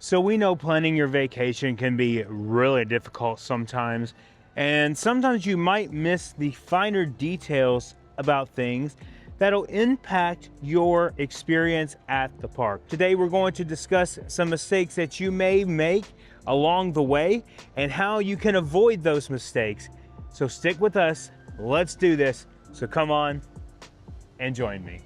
So we know planning your vacation can be really difficult sometimes, and sometimes you might miss the finer details about things that'll impact your experience at the park. Today we're going to discuss some mistakes that you may make along the way and how you can avoid those mistakes. So stick with us, let's do this. So come on and join me.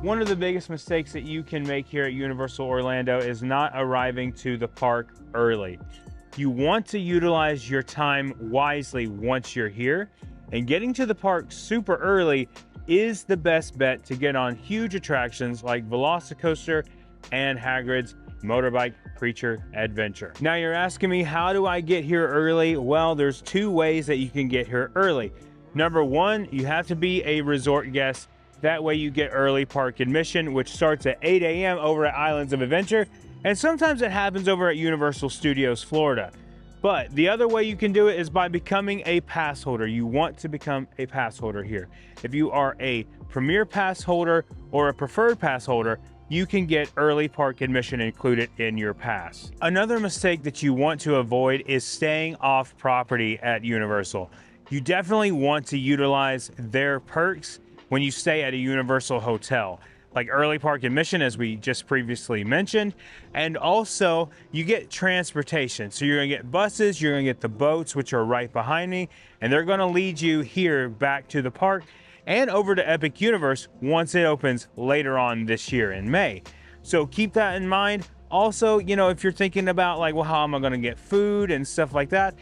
One of the biggest mistakes that you can make here at Universal Orlando is not arriving to the park early. You want to utilize your time wisely once you're here, and getting to the park super early is the best bet to get on huge attractions like Velocicoaster and Hagrid's Motorbike Creature Adventure. Now you're asking me, how do I get here early? Well, there's two ways that you can get here early. Number one, you have to be a resort guest. That way you get early park admission, which starts at 8 a.m. over at Islands of Adventure, and sometimes it happens over at Universal Studios Florida. But the other way you can do it is by becoming a pass holder. You want to become a pass holder here. If you are a Premier Pass holder or a Preferred Pass holder, you can get early park admission included in your pass. Another mistake that you want to avoid is staying off property at Universal. You definitely want to utilize their perks when you stay at a Universal hotel, like early park admission, as we just previously mentioned. And also you get transportation. So you're gonna get buses, you're gonna get the boats, which are right behind me, and they're gonna lead you here back to the park and over to Epic Universe once it opens later on this year in May. So keep that in mind. Also, you know, if you're thinking about like, well, how am I gonna get food and stuff like that?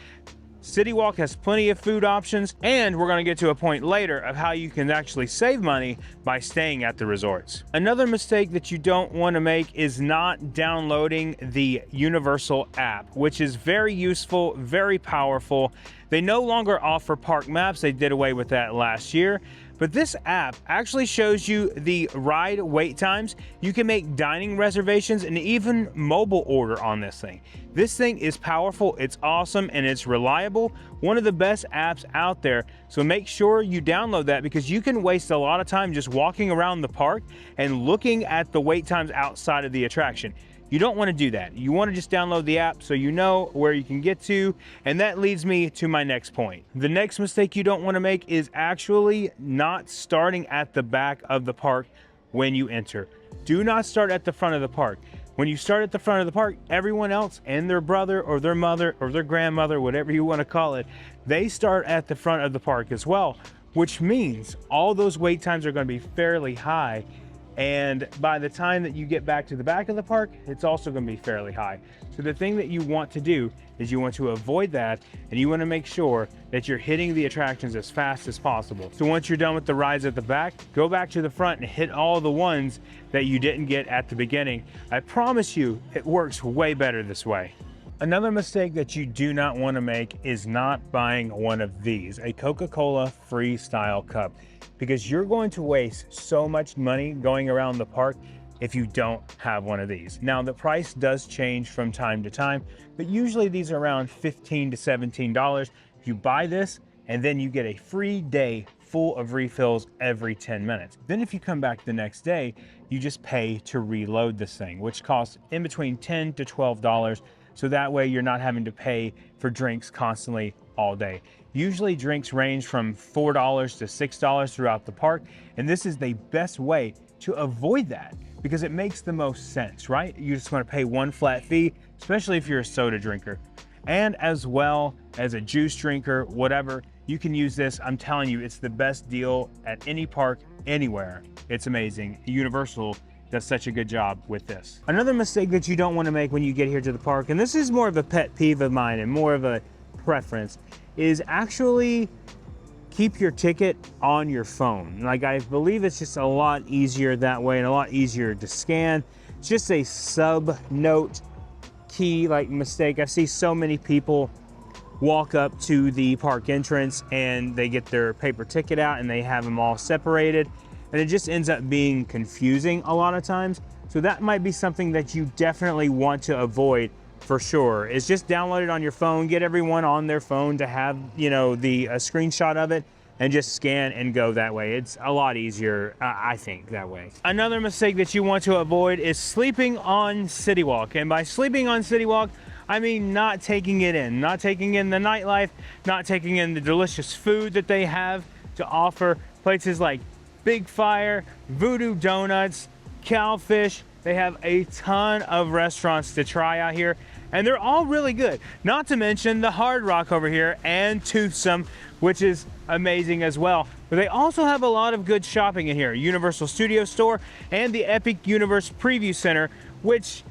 CityWalk has plenty of food options, and we're going to get to a point later of how you can actually save money by staying at the resorts. Another mistake that you don't want to make is not downloading the Universal app, which is very useful, very powerful. They no longer offer park maps. They did away with that last year. But this app actually shows you the ride wait times. You can make dining reservations and even mobile order on this thing. This thing is powerful, it's awesome, and it's reliable. One of the best apps out there. So make sure you download that, because you can waste a lot of time just walking around the park and looking at the wait times outside of the attraction. You don't want to do that. You want to just download the app so you know where you can get to. And that leads me to my next point. The next mistake you don't want to make is actually not starting at the back of the park when you enter. Do not start at the front of the park. When you start at the front of the park, everyone else and their brother or their mother or their grandmother, whatever you want to call it, they start at the front of the park as well, which means all those wait times are going to be fairly high. And by the time that you get back to the back of the park, it's also going to be fairly high. So the thing that you want to do is you want to avoid that, and you want to make sure that you're hitting the attractions as fast as possible. So once you're done with the rides at the back, go back to the front and hit all the ones that you didn't get at the beginning. I promise you, it works way better this way. Another mistake that you do not want to make is not buying one of these, a CocaCola Freestyle Cup, because you're going to waste so much money going around the park if you don't have one of these. Now, the price does change from time to time, but usually these are around $15 to $17. You buy this, and then you get a free day full of refills every 10 minutes. Then if you come back the next day, you just pay to reload this thing, which costs in between $10 to $12. So that way you're not having to pay for drinks constantly all day. Usually drinks range from $4 to $6 throughout the park, and this is the best way to avoid that because it makes the most sense, right? You just want to pay one flat fee, especially if you're a soda drinker. And as well as a juice drinker, whatever, you can use this. I'm telling you, it's the best deal at any park, anywhere. It's amazing. Universal does such a good job with this. Another mistake that you don't want to make when you get here to the park, and this is more of a pet peeve of mine and more of a preference, is actually keep your ticket on your phone. Like, I believe it's just a lot easier that way and a lot easier to scan. It's just a sub-note key like mistake. I see so many people walk up to the park entrance and they get their paper ticket out and they have them all separated, and it just ends up being confusing a lot of times. So that might be something that you definitely want to avoid for sure. Is just download it on your phone, get everyone on their phone to have, you know, the screenshot of it. and just scan and go that way. It's a lot easier, I think, that way. Another mistake that you want to avoid is sleeping on CityWalk. And by sleeping on CityWalk, I mean not taking it in, not taking in the nightlife, not taking in the delicious food that they have to offer. Places like Big Fire, Voodoo Donuts, Cowfish. They have a ton of restaurants to try out here, and they're all really good. Not to mention the Hard Rock over here and Toothsome, which is amazing as well. But they also have a lot of good shopping in here. Universal Studio Store and the Epic Universe Preview Center, which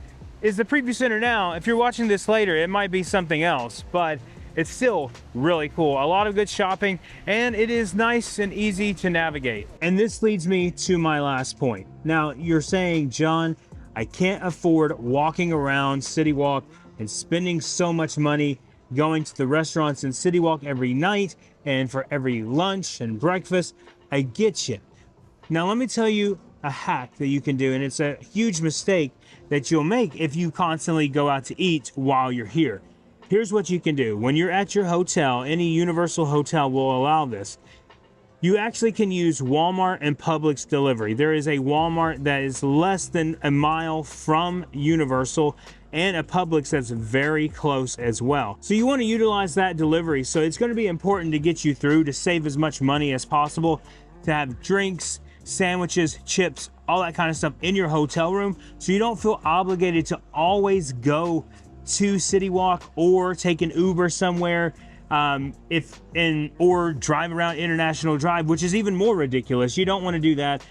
is the Preview Center now. If you're watching this later, it might be something else, but it's still really cool. A lot of good shopping, and it is nice and easy to navigate. And this leads me to my last point. Now, you're saying, John, I can't afford walking around CityWalk and spending so much money going to the restaurants in CityWalk every night and for every lunch and breakfast. I get you. Now, let me tell you a hack that you can do, and it's a huge mistake that you'll make if you constantly go out to eat while you're here. Here's what you can do. When you're at your hotel, any Universal hotel will allow this. You actually can use Walmart and Publix delivery. There is a Walmart that is less than a mile from Universal and a Publix that's very close as well. So you want to utilize that delivery. So it's going to be important to get you through to save as much money as possible, to have drinks, sandwiches, chips, all that kind of stuff in your hotel room, so you don't feel obligated to always go to CityWalk or take an Uber somewhere, or drive around International Drive, which is even more ridiculous. You don't want to do that.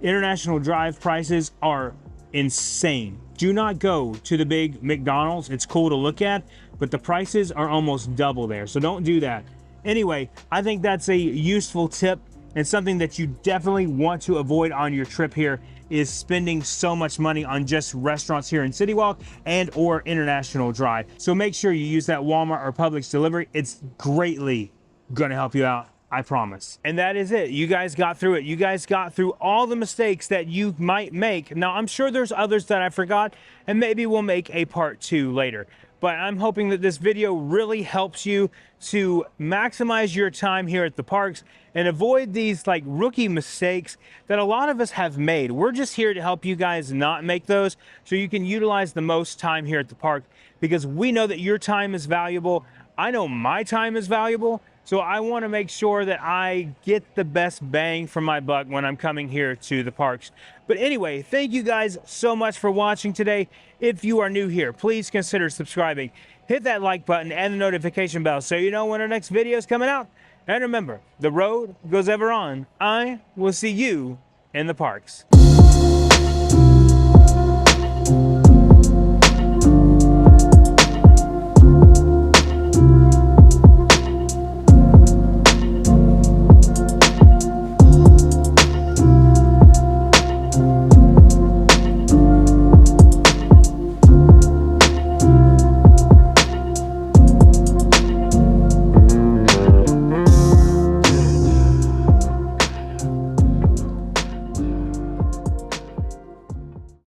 International Drive prices are insane. Do not go to the big McDonald's. It's cool to look at, but the prices are almost double there, so don't do that. Anyway, I think that's a useful tip, and something that you definitely want to avoid on your trip here is spending so much money on just restaurants here in CityWalk and or International Drive. So make sure you use that Walmart or Publix delivery. It's greatly gonna help you out, I promise. And that is it. You guys got through it. You guys got through all the mistakes that you might make. Now, I'm sure there's others that I forgot, and maybe we'll make a part 2 later. But I'm hoping that this video really helps you to maximize your time here at the parks and avoid these like rookie mistakes that a lot of us have made. We're just here to help you guys not make those, so you can utilize the most time here at the park, because we know that your time is valuable. I know my time is valuable, so I want to make sure that I get the best bang for my buck when I'm coming here to the parks. But anyway, thank you guys so much for watching today. If you are new here, please consider subscribing. Hit that like button and the notification bell so you know when our next video is coming out. And remember, the road goes ever on. I will see you in the parks.